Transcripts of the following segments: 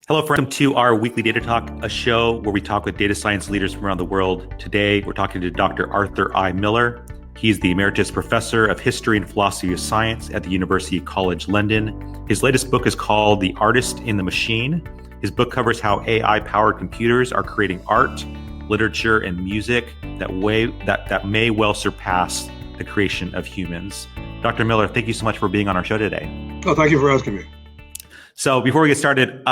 Hello, friends. Welcome to our weekly Data Talk, a show where we talk with data science leaders from around the world. Today, we're talking to Dr. Arthur I. Miller. He's the Emeritus Professor of History and Philosophy of Science at the University College London. His latest book is called The Artist in the Machine. His book covers how AI-powered computers are creating art, literature, and music that may well surpass the creation of humans. Dr. Miller, thank you so much for being on our show today. Oh, thank you for asking me. So before we get started,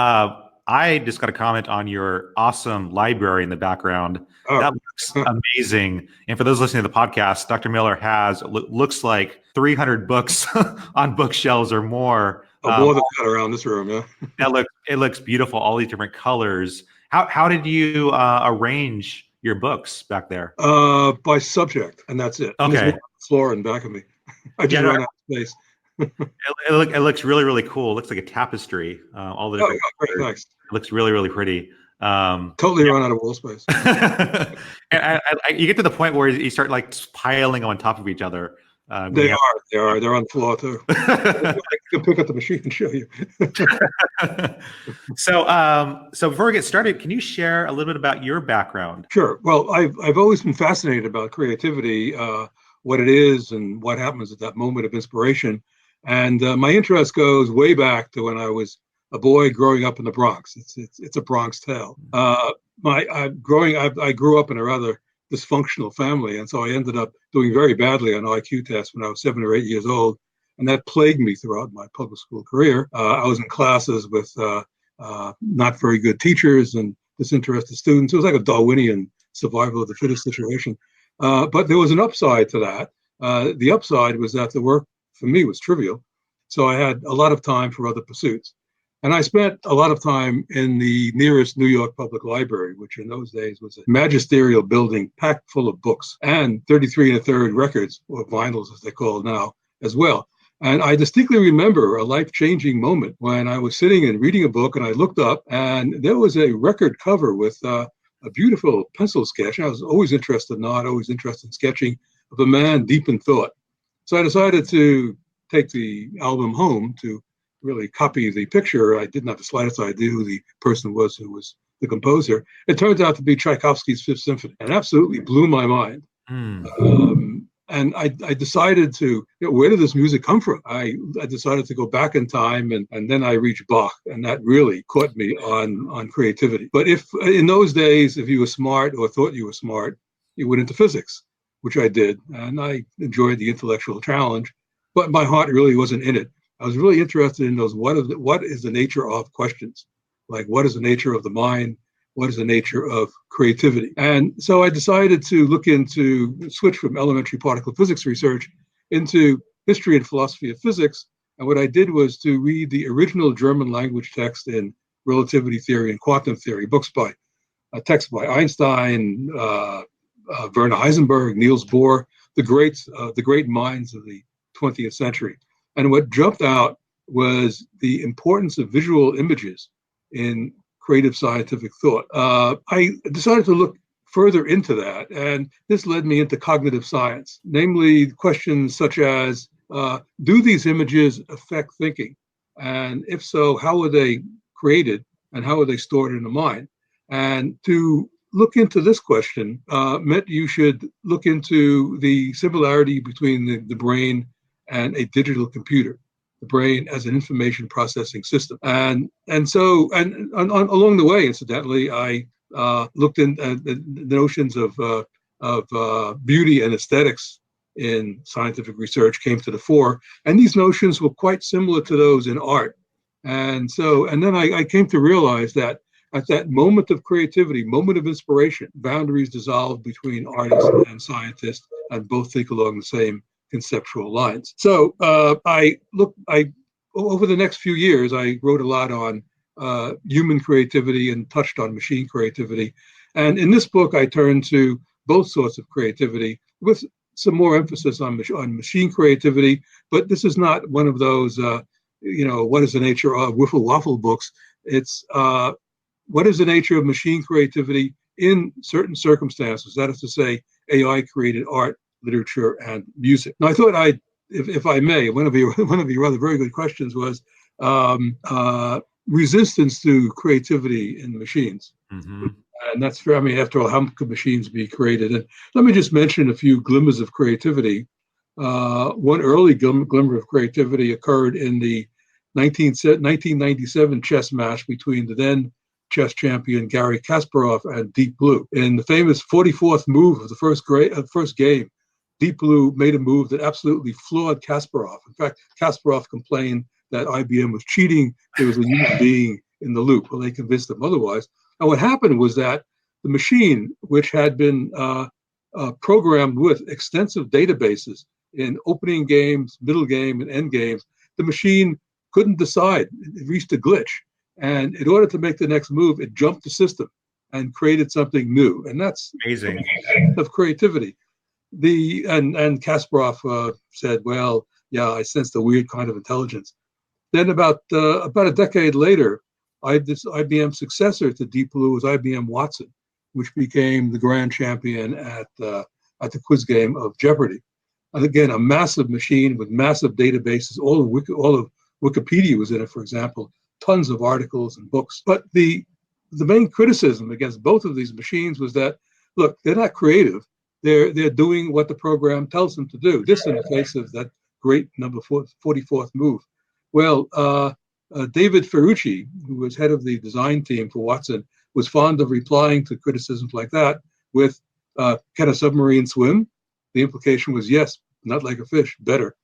I just got a comment on your awesome library in the background. Oh. That looks amazing. And for those listening to the podcast, Dr. Miller has looks like 300 books on bookshelves or more. More than that around this room, yeah. It looks beautiful. All these different colors. How did you arrange your books back there? By subject, and that's it. Okay. There's one on the floor in back of me. I just ran out of space. It looks really, really cool. It looks like a tapestry. All the different colors. Nice. It looks really, really pretty. Totally run out of wall space. And you get to the point where you start like piling on top of each other. They are. They're on the floor too. I can pick up the machine and show you. So before we get started, can you share a little bit about your background? Sure. Well, I've always been fascinated about creativity, what it is, and what happens at that moment of inspiration. And my interest goes way back to when I was a boy growing up in the Bronx. It's a Bronx tale. I grew up in a rather dysfunctional family, and so I ended up doing very badly on IQ tests when I was 7 or 8 years old, and that plagued me throughout my public school career. I was in classes with not very good teachers and disinterested students. It was like a Darwinian survival of the fittest situation. But there was an upside to that. The upside was that the work for me was trivial, so I had a lot of time for other pursuits. And I spent a lot of time in the nearest New York Public Library, which in those days was a magisterial building packed full of books and 33 1/3 records, or vinyls as they're called now, as well. And I distinctly remember a life-changing moment when I was sitting and reading a book, and I looked up, and there was a record cover with a beautiful pencil sketch. I was always interested in sketching, of a man deep in thought. So I decided to take the album home to really copy the picture. I didn't have the slightest idea who the person was who was the composer. It turns out to be Tchaikovsky's Fifth Symphony, and absolutely blew my mind. And I decided to, where did this music come from? I decided to go back in time, and then I reached Bach, and that really caught me on creativity. But if in those days, if you were smart or thought you were smart, you went into physics, which I did, and I enjoyed the intellectual challenge, but my heart really wasn't in it. I was really interested in those, what is the nature of questions? Like, what is the nature of the mind? What is the nature of creativity? And so I decided to switch from elementary particle physics research into history and philosophy of physics. And what I did was to read the original German language text in relativity theory and quantum theory, texts by Einstein, Werner Heisenberg, Niels Bohr, the great minds of the 20th century. And what jumped out was the importance of visual images in creative scientific thought. I decided to look further into that, and this led me into cognitive science, namely questions such as, do these images affect thinking? And if so, how were they created, and how are they stored in the mind? And to look into this question meant you should look into the similarity between the brain and a digital computer, the brain as an information processing system. And along the way, incidentally, I looked in the notions of beauty and aesthetics in scientific research came to the fore. And these notions were quite similar to those in art. And then I came to realize that at that moment of creativity, moment of inspiration, boundaries dissolve between artists and scientists, and both think along the same conceptual lines. So over the next few years, I wrote a lot on human creativity and touched on machine creativity. And in this book, I turned to both sorts of creativity with some more emphasis on machine creativity. But this is not one of those, what is the nature of wiffle waffle books. It's what is the nature of machine creativity in certain circumstances. That is to say, AI created art, literature, and music. Now, I thought if I may, one of your other very good questions was, resistance to creativity in machines. Mm-hmm. And that's fair. I mean, after all, how could machines be created? And let me just mention a few glimmers of creativity. One early glimmer of creativity occurred in the 1997 chess match between the then chess champion Garry Kasparov and Deep Blue. In the famous 44th move of the first game, Deep Blue made a move that absolutely floored Kasparov. In fact, Kasparov complained that IBM was cheating. There was a human being in the loop. Well, they convinced him otherwise. And what happened was that the machine, which had been programmed with extensive databases in opening games, middle game, and end games, the machine couldn't decide. It reached a glitch. And in order to make the next move, it jumped the system and created something new. And that's Amazing. of creativity. And Kasparov said, "Well, yeah, I sensed a weird kind of intelligence." Then about a decade later, this IBM successor to Deep Blue was IBM Watson, which became the grand champion at the quiz game of Jeopardy. And again, a massive machine with massive databases. All of Wikipedia was in it, for example, tons of articles and books. But the main criticism against both of these machines was that, look, they're not creative. They're doing what the program tells them to do. This in the face of that great number 44th move. Well, David Ferrucci, who was head of the design team for Watson, was fond of replying to criticisms like that with, can a submarine swim? The implication was yes, not like a fish, better.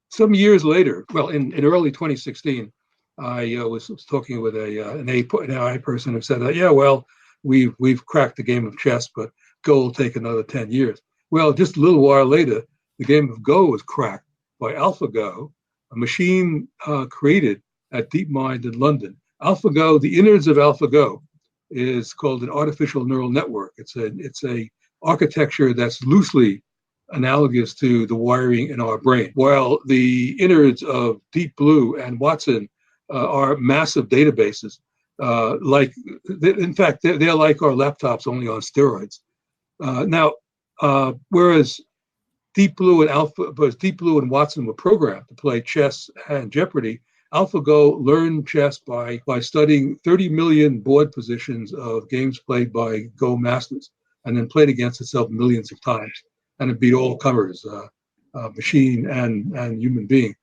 Some years later, well, in early 2016, I was talking with an AI person who said, yeah, well, we've cracked the game of chess, but Go will take another 10 years. Well, just a little while later, the game of Go was cracked by AlphaGo, a machine created at DeepMind in London. AlphaGo, the innards of AlphaGo, is called an artificial neural network. It's a architecture that's loosely analogous to the wiring in our brain. While the innards of Deep Blue and Watson are massive databases, in fact, they're like our laptops, only on steroids. Whereas Deep Blue and Watson were programmed to play chess and Jeopardy, AlphaGo learned chess by studying 30 million board positions of games played by Go masters, and then played against itself millions of times. And it beat all comers, machine and human being.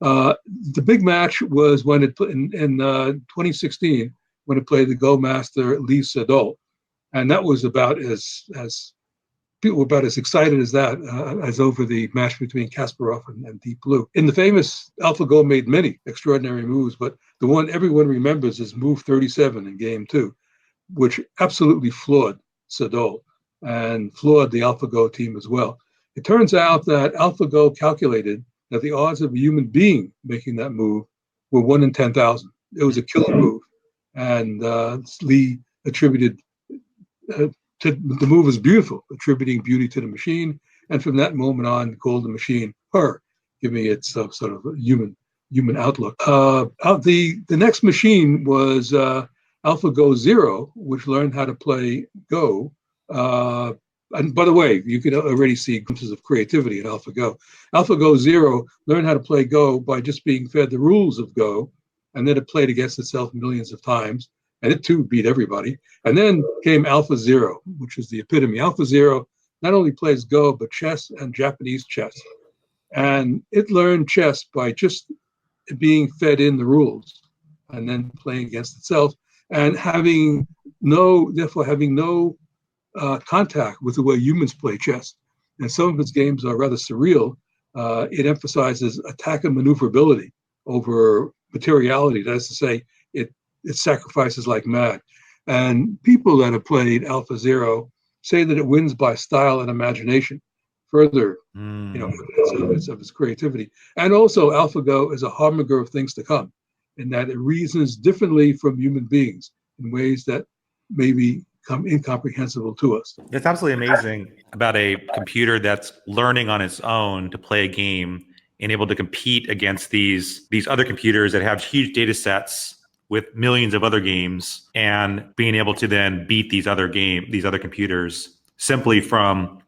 The big match was when it in 2016, when it played the Go master Lee Sedol, and that was about as people were about as excited as that as over the match between Kasparov and Deep Blue. In the famous AlphaGo made many extraordinary moves, but the one everyone remembers is move 37 in game 2, which absolutely floored Sedol and floored the AlphaGo team as well. It turns out that AlphaGo calculated that the odds of a human being making that move were 1 in 10,000. It was a killer move. And Lee attributed the move was beautiful, attributing beauty to the machine. And from that moment on, called the machine her, giving it some sort of human outlook. The next machine was AlphaGo Zero, which learned how to play Go. And by the way, you could already see glimpses of creativity in AlphaGo. AlphaGo Zero learned how to play Go by just being fed the rules of Go, and then it played against itself millions of times, and it too beat everybody. And then came Alpha Zero, which is the epitome. Alpha Zero not only plays Go, but chess and Japanese chess. And it learned chess by just being fed in the rules and then playing against itself, and having no contact with the way humans play chess. And some of its games are rather surreal. It emphasizes attack and maneuverability over materiality. That is to say, it sacrifices like mad. And people that have played Alpha Zero say that it wins by style and imagination. Further, evidence of its creativity. And also, AlphaGo is a harbinger of things to come, in that it reasons differently from human beings in ways that maybe come incomprehensible to us. It's absolutely amazing about a computer that's learning on its own to play a game and able to compete against these other computers that have huge data sets with millions of other games, and being able to then beat these other computers simply from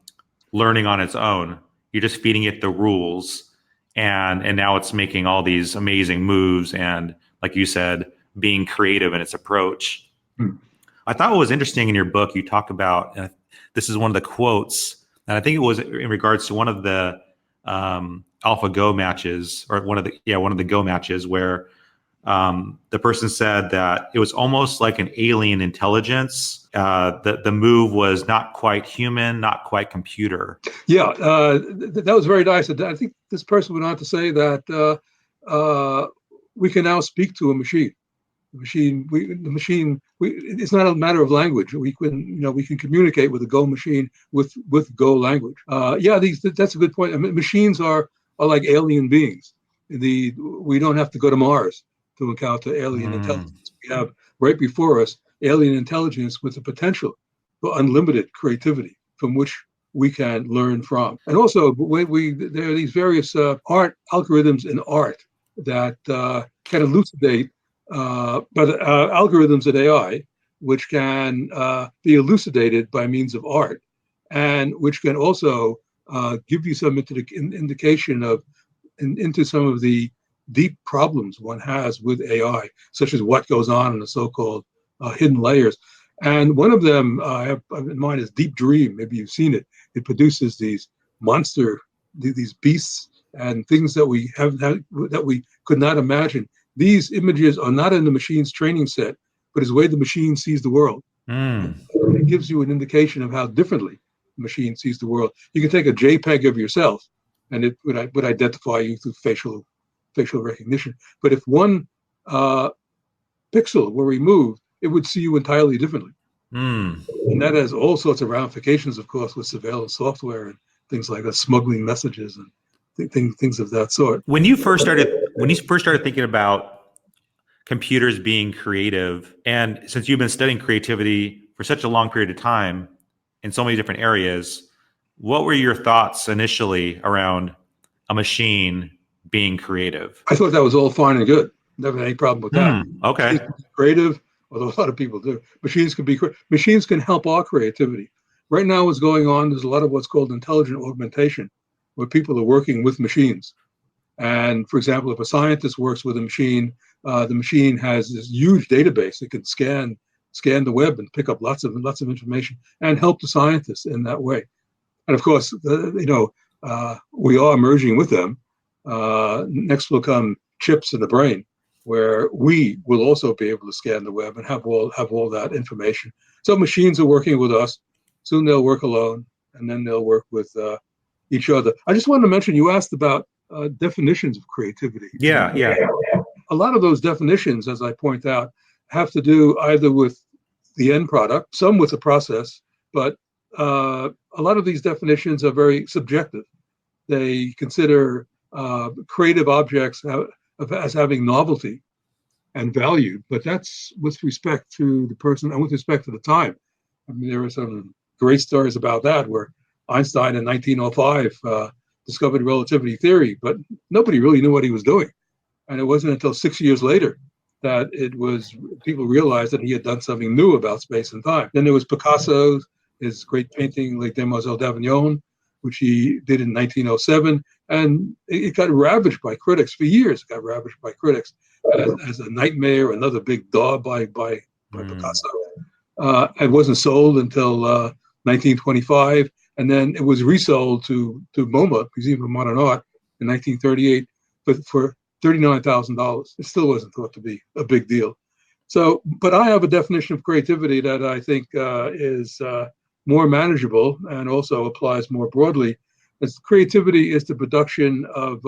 learning on its own. You're just feeding it the rules, and now it's making all these amazing moves, and like you said, being creative in its approach. Hmm. I thought what was interesting in your book, you talk about, this is one of the quotes, and I think it was in regards to one of the AlphaGo matches, or one of the Go matches, where the person said that it was almost like an alien intelligence. The move was not quite human, not quite computer. Yeah, that was very nice. I think this person went on to say that we can now speak to a machine. It's not a matter of language. We can communicate with a Go machine with Go language. That's a good point. I mean, machines are like alien beings. We don't have to go to Mars to encounter alien intelligence. We have right before us alien intelligence with the potential for unlimited creativity from which we can learn from. And also, there are these various art algorithms in art that can elucidate, but algorithms at AI, which can be elucidated by means of art, and which can also give you some indication of into some of the deep problems one has with AI, such as what goes on in the so-called hidden layers. And one of them I have in mind is Deep Dream. Maybe you've seen it. It produces these these beasts and things that we could not imagine. These images are not in the machine's training set, but is the way the machine sees the world. It gives you an indication of how differently the machine sees the world. You can take a JPEG of yourself, and it would identify you through facial recognition. But if one pixel were removed, it would see you entirely differently. And that has all sorts of ramifications, of course, with surveillance software and things like that, smuggling messages and things of that sort. When you first started thinking about computers being creative, and since you've been studying creativity for such a long period of time in so many different areas, what were your thoughts initially around a machine being creative? I thought that was all fine and good. Never had any problem with that. Okay. Creative, although a lot of people do. Machines can help our creativity. Right now, what's going on, there's a lot of what's called intelligent augmentation, where people are working with machines. And for example, if a scientist works with a machine, the machine has this huge database. It can scan the web and pick up lots of information and help the scientists in that way. And of course, we are merging with them. Next will come chips in the brain, where we will also be able to scan the web and have all that information. So machines are working with us. Soon they'll work alone, and then they'll work with each other. I just wanted to mention, you asked about definitions of creativity. Yeah. A lot of those definitions, as I point out, have to do either with the end product, some with the process, but a lot of these definitions are very subjective. They consider creative objects as having novelty and value, but that's with respect to the person and with respect to the time. I mean, there are some great stories about that, where Einstein in 1905 discovered relativity theory, but nobody really knew what he was doing. And it wasn't until 6 years later that people realized that he had done something new about space and time. Then there was Picasso, his great painting, Les Demoiselles d'Avignon, which he did in 1907. And it got ravaged by critics for years. It got ravaged by critics as a nightmare, another big daub by Picasso. It wasn't sold until 1925. And then it was resold to MoMA, Museum of Modern Art, in 1938 for $39,000. It still wasn't thought to be a big deal. So, but I have a definition of creativity that I think is more manageable and also applies more broadly. As creativity is the production of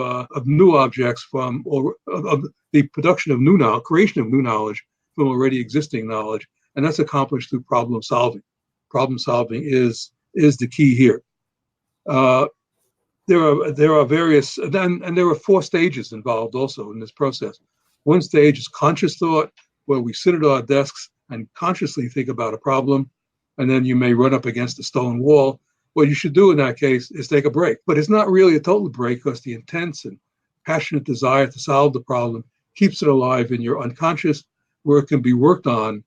new objects of the production of new knowledge, creation of new knowledge from already existing knowledge, and that's accomplished through problem solving. Problem solving is the key here. There are various, and there are 4 stages involved also in this process. One stage is conscious thought, where we sit at our desks and consciously think about a problem, and then you may run up against a stone wall. What you should do in that case is take a break. But it's not really a total break, because the intense and passionate desire to solve the problem keeps it alive in your unconscious, where it can be worked on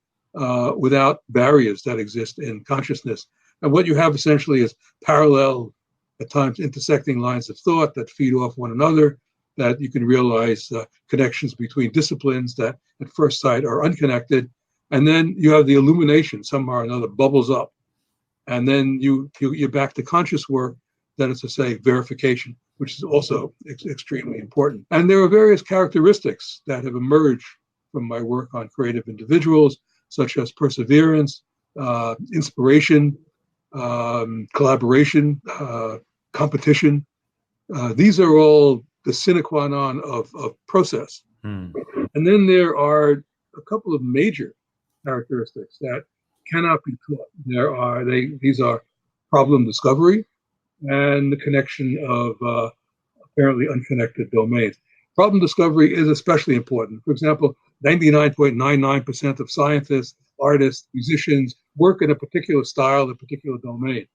without barriers that exist in consciousness. And what you have essentially is parallel, at times intersecting lines of thought that feed off one another, that you can realize connections between disciplines that at first sight are unconnected. And then you have the illumination, somehow or another bubbles up. And then you're back to conscious work, that is to say, verification, which is also extremely important. And there are various characteristics that have emerged from my work on creative individuals, such as perseverance, inspiration, collaboration, competition. These are all the sine qua non of process. And then there are a couple of major characteristics that cannot be taught. These are problem discovery and the connection of apparently unconnected domains. Problem discovery is especially important. For example, 99.99% of scientists, artists, musicians work in a particular style, a particular domain,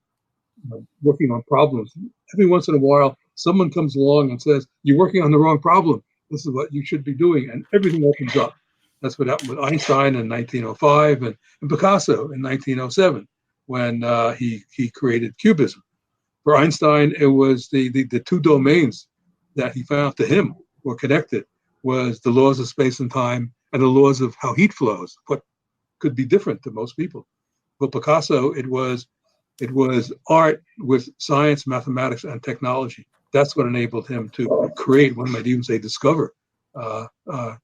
working on problems. Every once in a while, someone comes along and says, "You're working on the wrong problem. This is what you should be doing," and everything opens up. That's what happened with Einstein in 1905 and Picasso in 1907 when he created Cubism. For Einstein, it was the two domains that he found to him were connected was the laws of space and time and the laws of how heat flows, what could be different to most people. For Picasso, it was art with science, mathematics, and technology. That's what enabled him to create, one might even say discover,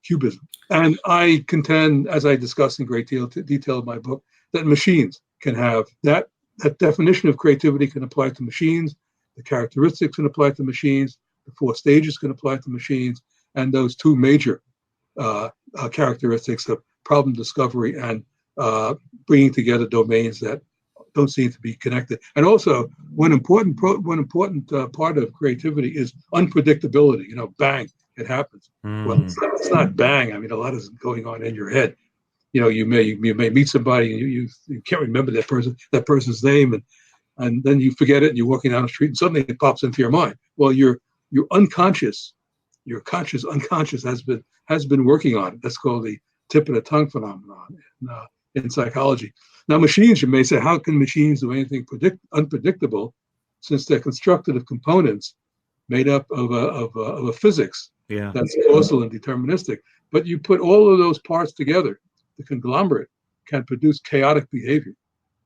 Cubism. And I contend, as I discuss in great detail in my book, that machines can have that definition of creativity can apply to machines, the characteristics can apply to machines, the 4 stages can apply to machines, and those 2 major characteristics of problem discovery and bringing together domains that don't seem to be connected. And also, one important part of creativity is unpredictability. Bang, it happens. Well, it's not bang. I mean, a lot is going on in your head. You may meet somebody and you can't remember that person's name, and then you forget it and you're walking down the street and suddenly it pops into your mind. Well, your unconscious, your conscious unconscious has been working on it. That's called the tip of the tongue phenomenon in psychology. Now, machines, you may say, how can machines do anything unpredictable, since they're constructed of components made up of a physics that's causal and deterministic? But you put all of those parts together, the conglomerate can produce chaotic behavior.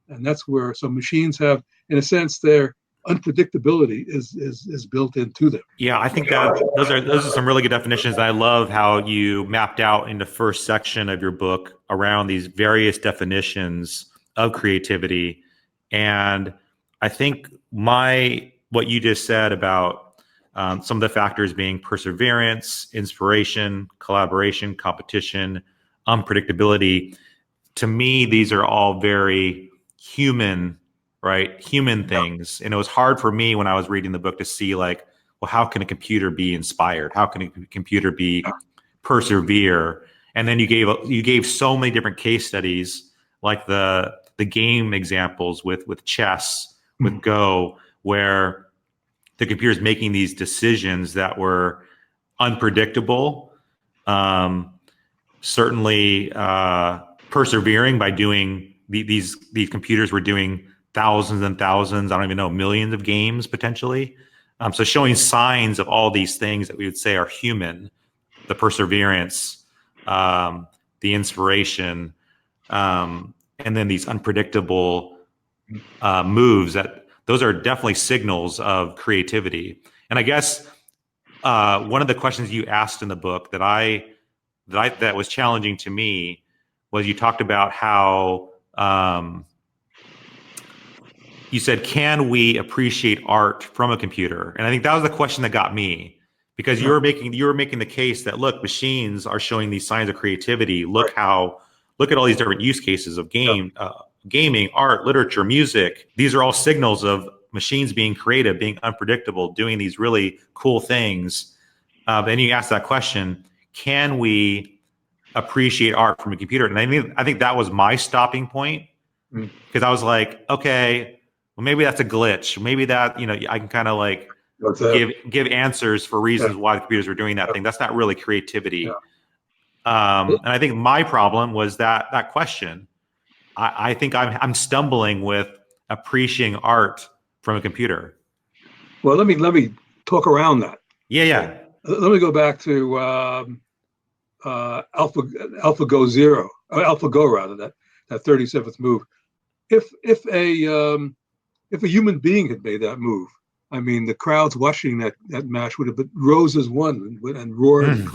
And that's where some machines have, in a sense, their unpredictability is built into them. Yeah, I think that those are some really good definitions. I love how you mapped out in the first section of your book around these various definitions of creativity. And I think what you just said about some of the factors being perseverance, inspiration, collaboration, competition, unpredictability, to me, these are all very human, right? Human things. And it was hard for me when I was reading the book to see, like, well, how can a computer be inspired? How can a computer be persevere? And then you gave so many different case studies, like the game examples with chess, with Go, where the computer's making these decisions that were unpredictable. Certainly persevering by doing these computers were doing thousands and thousands, I don't even know, millions of games potentially. So showing signs of all these things that we would say are human, the perseverance, the inspiration, and then these unpredictable moves, that those are definitely signals of creativity. And I guess one of the questions you asked in the book that was challenging to me was, you talked about how you said, can we appreciate art from a computer? And I think that was the question that got me, because you were making the case that, look, machines are showing these signs of creativity. Look at all these different use cases of gaming, art, literature, music. These are all signals of machines being creative, being unpredictable, doing these really cool things. Then you ask that question, can we appreciate art from a computer? And I think that was my stopping point, because I was like, okay, well, maybe that's a glitch. Maybe that, I can kind of like give answers for reasons why the computers are doing that thing. That's not really creativity. And I think my problem was that question. I think I'm stumbling with appreciating art from a computer. Well, let me talk around that. Yeah. let me go back to AlphaGo Zero, AlphaGo rather, that 37th move. If a human being had made that move, I mean, the crowds watching that match would have been rose as one and roared,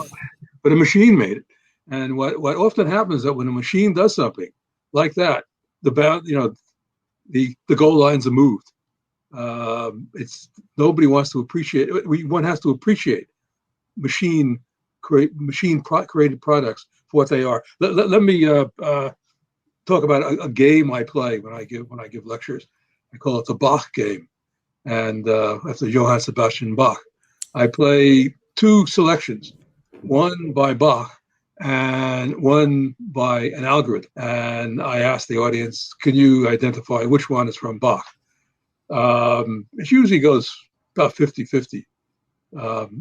but a machine made it. And what often happens is that when a machine does something like that, the goal lines are moved. It's nobody wants to appreciate. One has to appreciate created products for what they are. Let me talk about a game I play when I give lectures. I call it the Bach game, and after Johann Sebastian Bach. I play two selections, one by Bach and one by an algorithm. And I ask the audience, can you identify which one is from Bach? It usually goes about 50-50.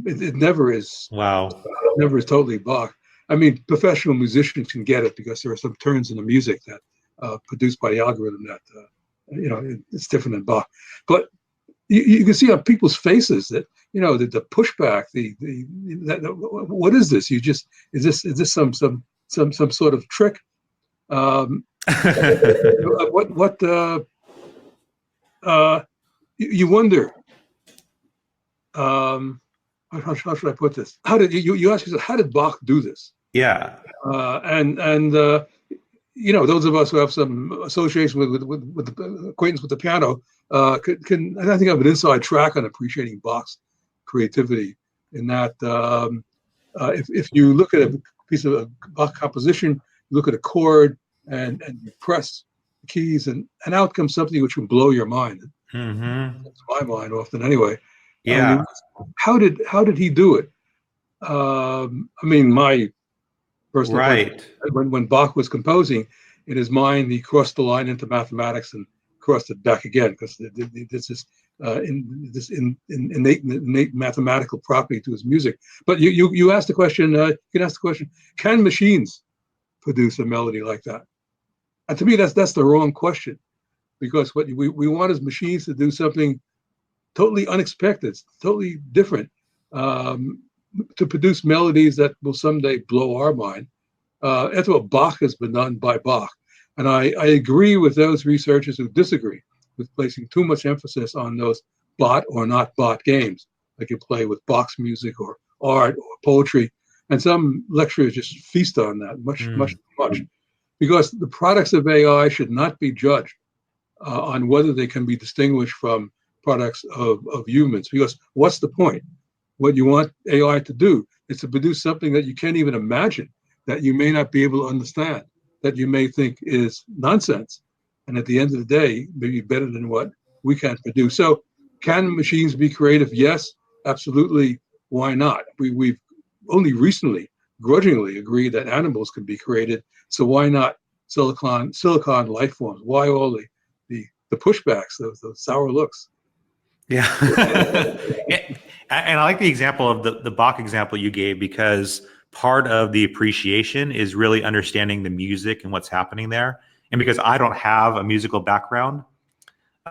It never is. Wow. Never is totally Bach. I mean, professional musicians can get it because there are some turns in the music that produced by the algorithm that it's different than Bach. But you can see on people's faces that the pushback. What is this? Is this some sort of trick? You wonder. How should I put this? How did you ask yourself, how did Bach do this? Yeah. Those of us who have some association with the acquaintance with the piano can I think have an inside track on appreciating Bach's creativity. In that, if you look at a piece of a Bach composition, you look at a chord and you press the keys, and out comes something which can blow your mind. That's my mind often, anyway. Yeah. How did he do it? I mean, my personal right. When Bach was composing, in his mind, he crossed the line into mathematics and crossed it back again because this is innate mathematical property to his music. But you asked the question. You can ask the question: can machines produce a melody like that? And to me, that's the wrong question, because what we want is machines to do something totally unexpected, totally different, to produce melodies that will someday blow our mind. After all, Bach has been done by Bach. And I agree with those researchers who disagree with placing too much emphasis on those bought or not bought games, like you play with Bach's music or art or poetry. And some lecturers just feast on that much, because the products of AI should not be judged on whether they can be distinguished from products of humans. Because what's the point? What you want AI to do is to produce something that you can't even imagine, that you may not be able to understand, that you may think is nonsense. And at the end of the day, maybe better than what we can produce. So can machines be creative? Yes, absolutely. Why not? We've only recently grudgingly agreed that animals can be created. So why not silicon life forms? Why all the pushbacks, those sour looks? Yeah. And I like the example of the Bach example you gave, because part of the appreciation is really understanding the music and what's happening there. And because I don't have a musical background,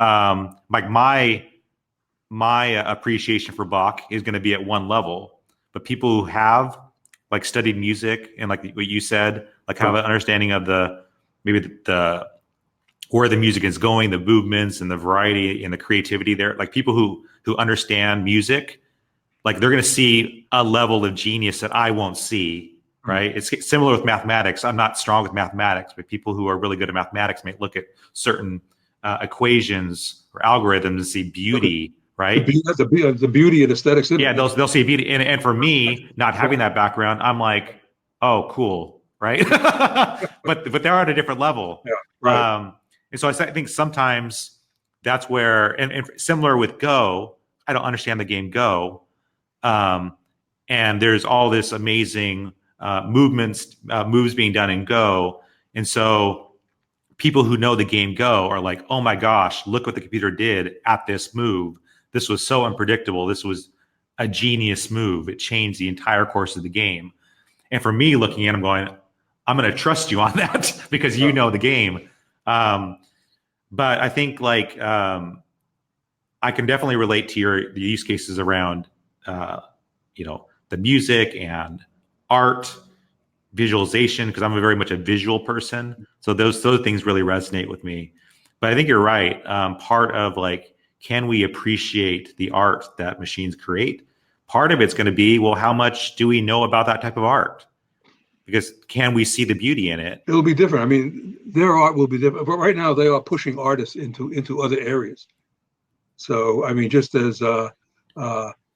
like my appreciation for Bach is going to be at one level, but people who have like studied music and like what you said, like have an understanding of maybe the where the music is going, the movements and the variety and the creativity there, like people who understand music, like they're going to see a level of genius that I won't see, right? It's similar with mathematics. I'm not strong with mathematics, but people who are really good at mathematics may look at certain equations or algorithms and see beauty, right? The beauty and aesthetics. Yeah, they'll see beauty. And for me, not having that background, I'm like, oh, cool, right? but they're at a different level. Yeah, right. And so I think sometimes that's where, and similar with Go, I don't understand the game Go. And there's all this amazing moves being done in Go. And so people who know the game Go are like, oh my gosh, look what the computer did at this move. This was so unpredictable. This was a genius move. It changed the entire course of the game. And for me looking at it, I'm going, I'm going to trust you on that because you know the game. But I think like I can definitely relate to the use cases around, the music and art, visualization, because I'm very much a visual person. So those things really resonate with me. But I think you're right. Part of like, can we appreciate the art that machines create? Part of it's going to be, well, how much do we know about that type of art? Because can we see the beauty in it? It'll be different. I mean, their art will be different, but right now they are pushing artists into other areas. So, I mean, just as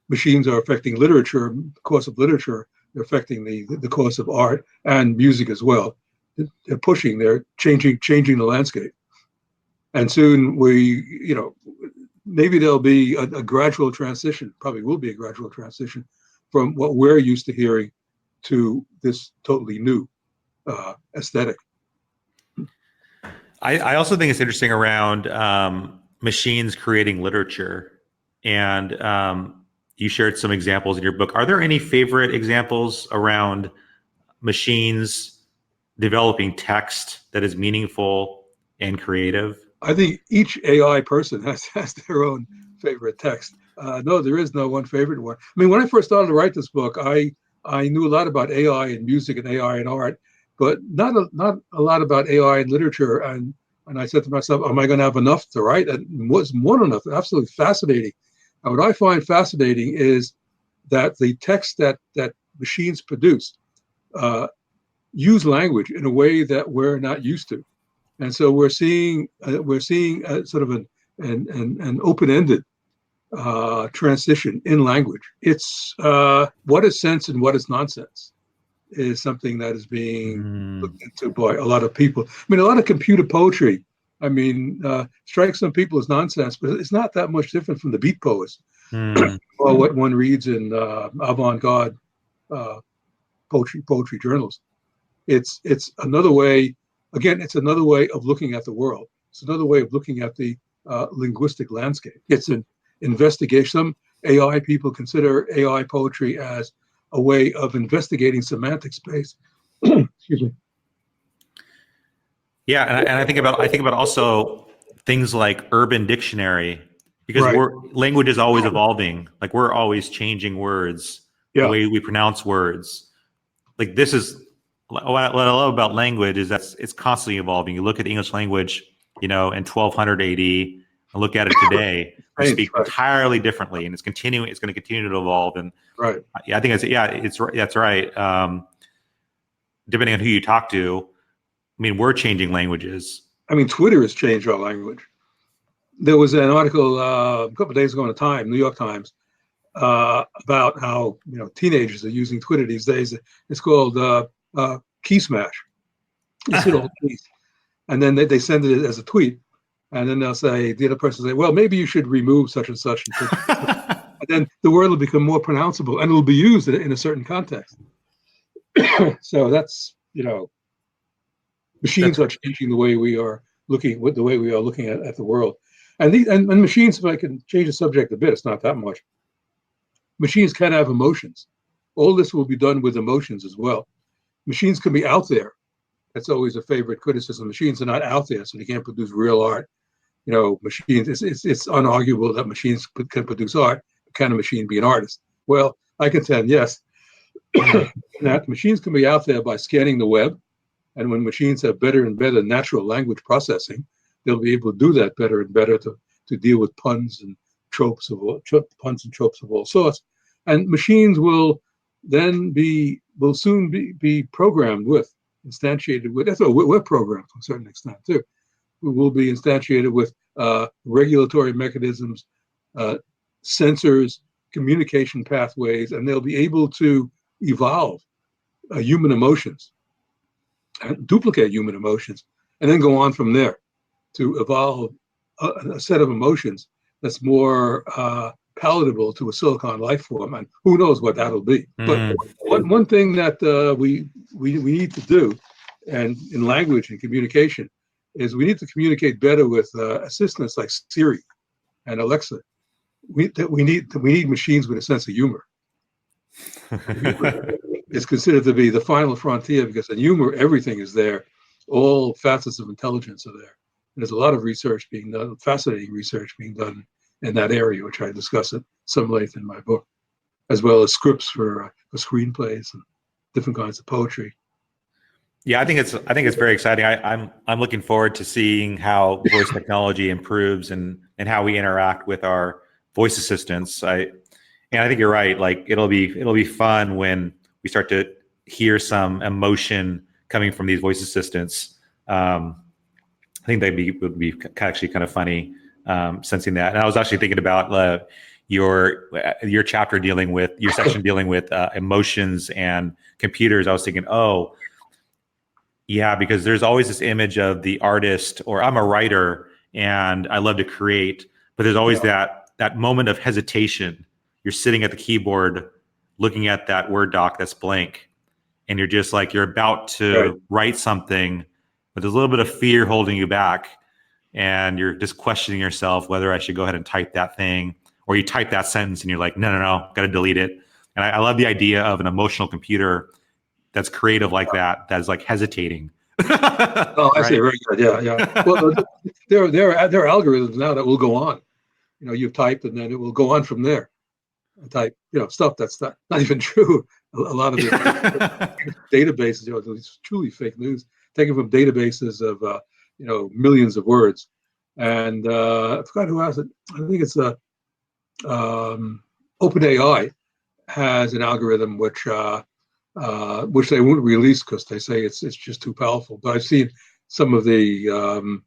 machines are affecting literature, the course of literature, they're affecting the course of art and music as well. They're changing the landscape. And soon maybe there'll be a gradual transition, probably will be a gradual transition from what we're used to hearing to this totally new aesthetic. I also think it's interesting around machines creating literature. And you shared some examples in your book. Are there any favorite examples around machines developing text that is meaningful and creative? I think each AI person has their own favorite text. No, there is no one favorite one. I mean, when I first started to write this book, I knew a lot about AI and music and AI and art, but not a lot about AI and literature. And I said to myself, am I going to have enough to write? And it was more than enough. Absolutely fascinating. And what I find fascinating is that the text that machines produce use language in a way that we're not used to. And so we're seeing sort of an open-ended transition in language. It's what is sense and what is nonsense is something that is being looked into by a lot of people. I mean, a lot of computer poetry, I mean, strikes some people as nonsense, but it's not that much different from the beat poets or what one reads in avant-garde poetry journals. It's another way. Again, it's another way of looking at the world. It's another way of looking at the linguistic landscape. It's an investigation. Some AI people consider AI poetry as a way of investigating semantic space. Excuse me. Yeah, and I think about also things like Urban Dictionary, because Right. language is always evolving. Like we're always changing words, the Yeah. way we pronounce words. Like this is what I love about language is that it's constantly evolving. You look at the English language, in 1200 AD, and look at it today. We Right. speak entirely differently, and it's continuing. It's going to continue to evolve. And Right. yeah, I think that's right. Depending on who you talk to, I mean, we're changing languages. I mean, Twitter has changed our language. There was an article a couple of days ago in the New York Times, about how teenagers are using Twitter these days. It's called key smash. It's hit all keys, and then they send it as a tweet, and then they'll say the other person will say, "Well, maybe you should remove such and such and such." And then the word will become more pronounceable, and it will be used in a certain context. So that's machines are changing the way we are looking at the world, and machines. If I can change the subject a bit, it's not that much. Machines can have emotions. All this will be done with emotions as well. Machines can be out there. That's always a favorite criticism. Machines are not out there, so they can't produce real art. Machines. It's unarguable that machines can produce art. Can a machine be an artist? Well, I contend yes. That machines can be out there by scanning the web, and when machines have better and better natural language processing, they'll be able to do that better and better to deal with puns and tropes of all sorts. And machines will soon be programmed with, instantiated with. That's what we're programmed to a certain extent too. We will be instantiated with regulatory mechanisms, sensors, communication pathways, and they'll be able to evolve human emotions, and duplicate human emotions, and then go on from there to evolve a set of emotions that's more palatable to a silicon life form, and who knows what that'll be. But one thing that we need to do, and in language and communication, is we need to communicate better with assistants like Siri and Alexa. We need machines with a sense of humor. It's considered to be the final frontier because in humor, everything is there. All facets of intelligence are there. And there's a lot of research being done, fascinating research being done in that area, which I discuss at some length in my book. as well as scripts for screenplays and different kinds of poetry. Yeah, I think it's very exciting. I'm looking forward to seeing how voice technology improves and how we interact with our voice assistants. And I think you're right. Like it'll be fun when we start to hear some emotion coming from these voice assistants. I think would be actually kind of funny, sensing that. And I was actually thinking about your chapter dealing with your section dealing with emotions and computers. I was thinking, oh, yeah, because there's always this image of the artist, or I'm a writer and I love to create, but there's always that moment of hesitation. You're sitting at the keyboard, looking at that Word doc that's blank, and you're just like you're about to write something, but there's a little bit of fear holding you back, and you're just questioning yourself whether I should go ahead and type that thing, or you type that sentence and you're like, no, got to delete it. And I love the idea of an emotional computer that's creative like that is like hesitating. Oh, I see. Very good. Yeah. Well, there are algorithms now that will go on. You've typed and then it will go on from there. Type, stuff that's not even true. A lot of the databases, it's truly fake news, taken from databases of, millions of words. And I forgot who has it. I think it's OpenAI has an algorithm which they won't release because they say it's just too powerful. But I've seen some of the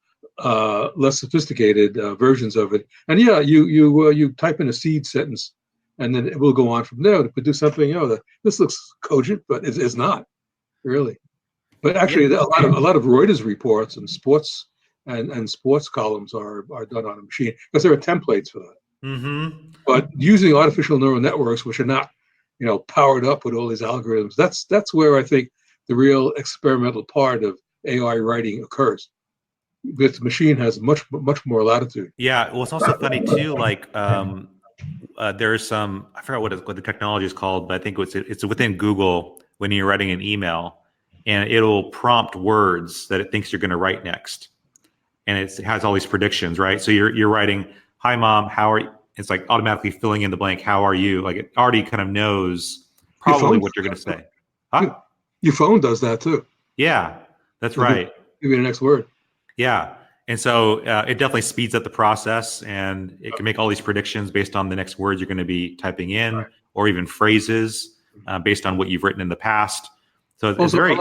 less sophisticated versions of it, and yeah, you type in a seed sentence, and then it will go on from there to produce something. This looks cogent, but it's not really. But actually, a lot of Reuters reports and sports columns are done on a machine because there are templates for that. Mm-hmm. But using artificial neural networks, which are not powered up with all these algorithms, that's where I think the real experimental part of AI writing occurs. Because the machine has much more latitude. Yeah, well, it's also funny too. Like, there's some, I forgot what the technology is called, but I think it's within Google when you're writing an email, and it'll prompt words that it thinks you're going to write next, and it has all these predictions, right? So you're writing, "Hi, Mom, how are you?" It's like automatically filling in the blank. How are you? Like it already kind of knows probably what you're going to say. Huh? Your phone does that too. Yeah, that's right. Give me the next word. Yeah. And so it definitely speeds up the process, and it can make all these predictions based on the next words you're going to be typing in, or even phrases based on what you've written in the past. So it's also, very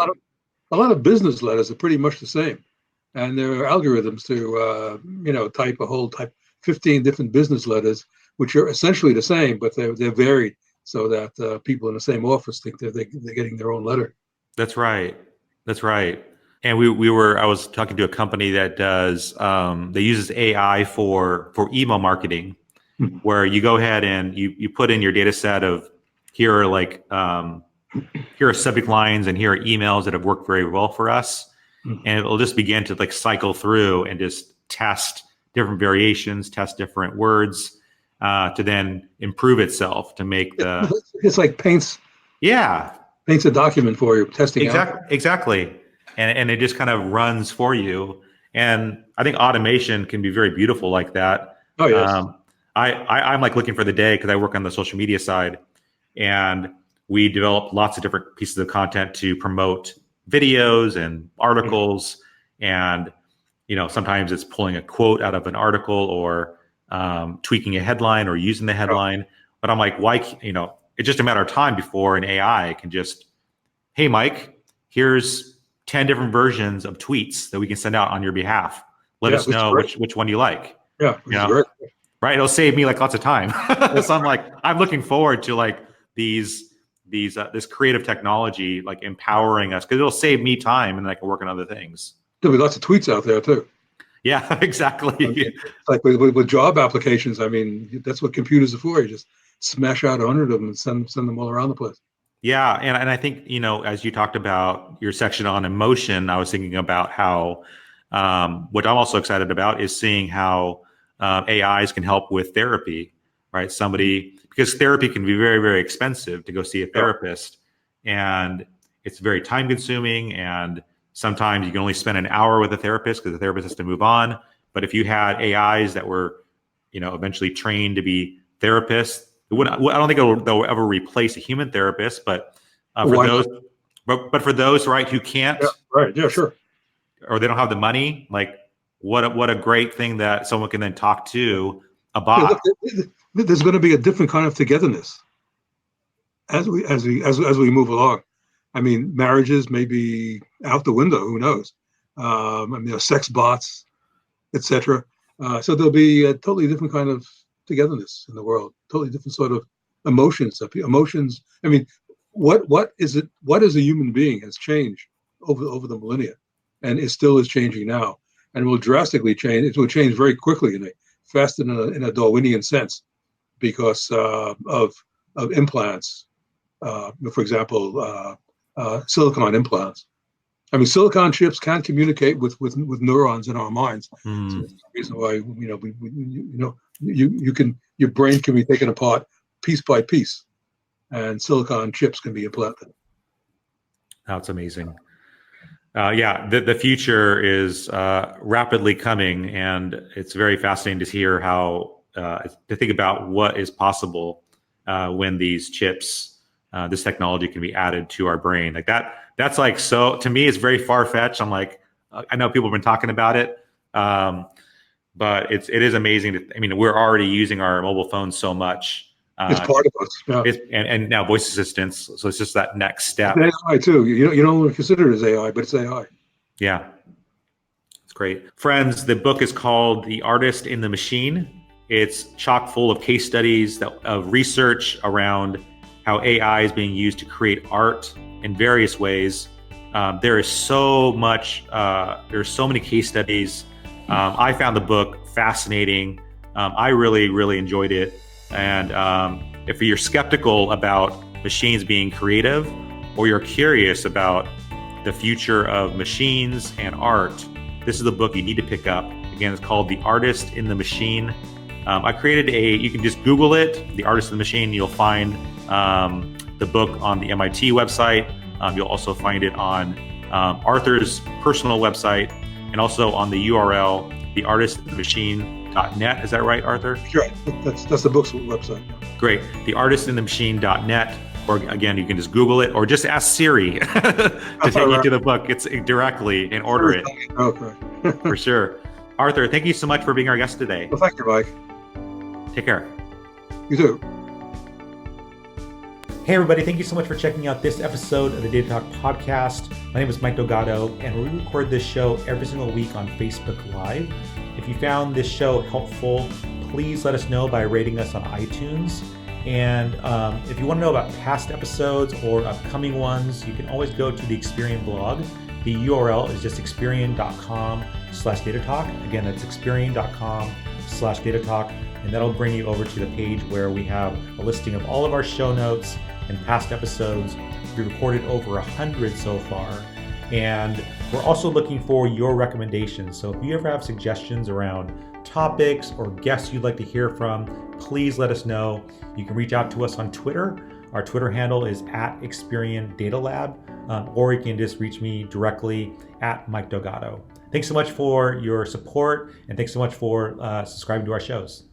a lot of business letters are pretty much the same, and there are algorithms to type 15 different business letters, which are essentially the same, but they're varied so that people in the same office think they're getting their own letter. That's right. That's right. And I was talking to a company that does, they uses AI for email marketing, where you go ahead and you put in your data set of here are subject lines and here are emails that have worked very well for us. And it'll just begin to like cycle through and just test different variations, test different words, to then improve itself to make it's like paints a document for you, testing out. Exactly. And it just kind of runs for you. And I think automation can be very beautiful like that. Oh, yes. I'm like looking for the day because I work on the social media side, and we develop lots of different pieces of content to promote videos and articles. And, sometimes it's pulling a quote out of an article, or tweaking a headline or using the headline. But I'm like, why, it's just a matter of time before an AI can just, hey, Mike, here's 10 different versions of tweets that we can send out on your behalf. Let us know which one you like. Yeah, great. Right. It'll save me like lots of time. So I'm looking forward to like this creative technology, like empowering us, because it'll save me time and I can work on other things. There'll be lots of tweets out there too. Yeah, exactly. It's like with job applications. I mean, that's what computers are for. You just smash out 100 of them and send them all around the place. Yeah, and I think, as you talked about your section on emotion, I was thinking about how what I'm also excited about is seeing how AIs can help with therapy, right? Because therapy can be very, very expensive to go see a therapist, and it's very time consuming, and sometimes you can only spend an hour with a therapist because the therapist has to move on. But if you had AIs that were, eventually trained to be therapists, I don't think they'll ever replace a human therapist, but for Why those, not? but for those, right, who can't, Yeah, right. Yeah, sure. or they don't have the money, like what a great thing that someone can then talk to a Yeah, bot. look, there's going to be a different kind of togetherness as we move along. I mean, marriages may be out the window. Who knows? I mean, sex bots, etc. So there'll be a totally different kind of togetherness in the world. Totally different sort of emotions. Emotions. I mean, what is it? What as a human being has changed over the millennia, and it still is changing now, and will drastically change. It will change very quickly faster in a Darwinian sense because of implants. For example, silicon implants. I mean, silicon chips can communicate with neurons in our minds. So Hmm. that's the reason why your brain can be taken apart piece by piece, and silicon chips can be implanted. That's amazing. Yeah, the future is rapidly coming, and it's very fascinating to hear how to think about what is possible when these chips, this technology can be added to our brain. Like that, that's like so to me, it's very far fetched. I'm like, I know people have been talking about it, um, but it is amazing. I mean, we're already using our mobile phones so much. It's part of us. Yeah, And now voice assistants. So it's just that next it's step. AI too. You don't consider it as AI, but it's AI. Yeah. It's great. Friends, the book is called The Artist in the Machine. It's chock full of case studies of research around how AI is being used to create art in various ways. There is so much, there's so many case studies. I found the book fascinating. I really, really enjoyed it. And if you're skeptical about machines being creative, or you're curious about the future of machines and art, this is the book you need to pick up. Again, it's called The Artist in the Machine. I created you can just Google it, The Artist in the Machine. You'll find the book on the MIT website. You'll also find it on Arthur's personal website, and also on the URL, theartistinthemachine.net. Is that right, Arthur? Sure. That's the book's website. Great. Theartistinthemachine.net. Or again, you can just Google it, or just ask Siri to take you to the book. It's directly and order it. Okay. For sure. Arthur, thank you so much for being our guest today. Well, thank you, Mike. Take care. You too. Hey, everybody. Thank you so much for checking out this episode of the Data Talk podcast. My name is Mike Delgado, and we record this show every single week on Facebook Live. If you found this show helpful, please let us know by rating us on iTunes. And if you want to know about past episodes or upcoming ones, you can always go to the Experian blog. The URL is just experian.com/datatalk. Again, that's experian.com/datatalk. And that'll bring you over to the page where we have a listing of all of our show notes and past episodes. We've recorded over 100 so far. And we're also looking for your recommendations. So if you ever have suggestions around topics or guests you'd like to hear from, please let us know. You can reach out to us on Twitter. Our Twitter handle is @ExperienDataLab, or you can just reach me directly @Mike Delgado. Thanks so much for your support, and thanks so much for subscribing to our shows.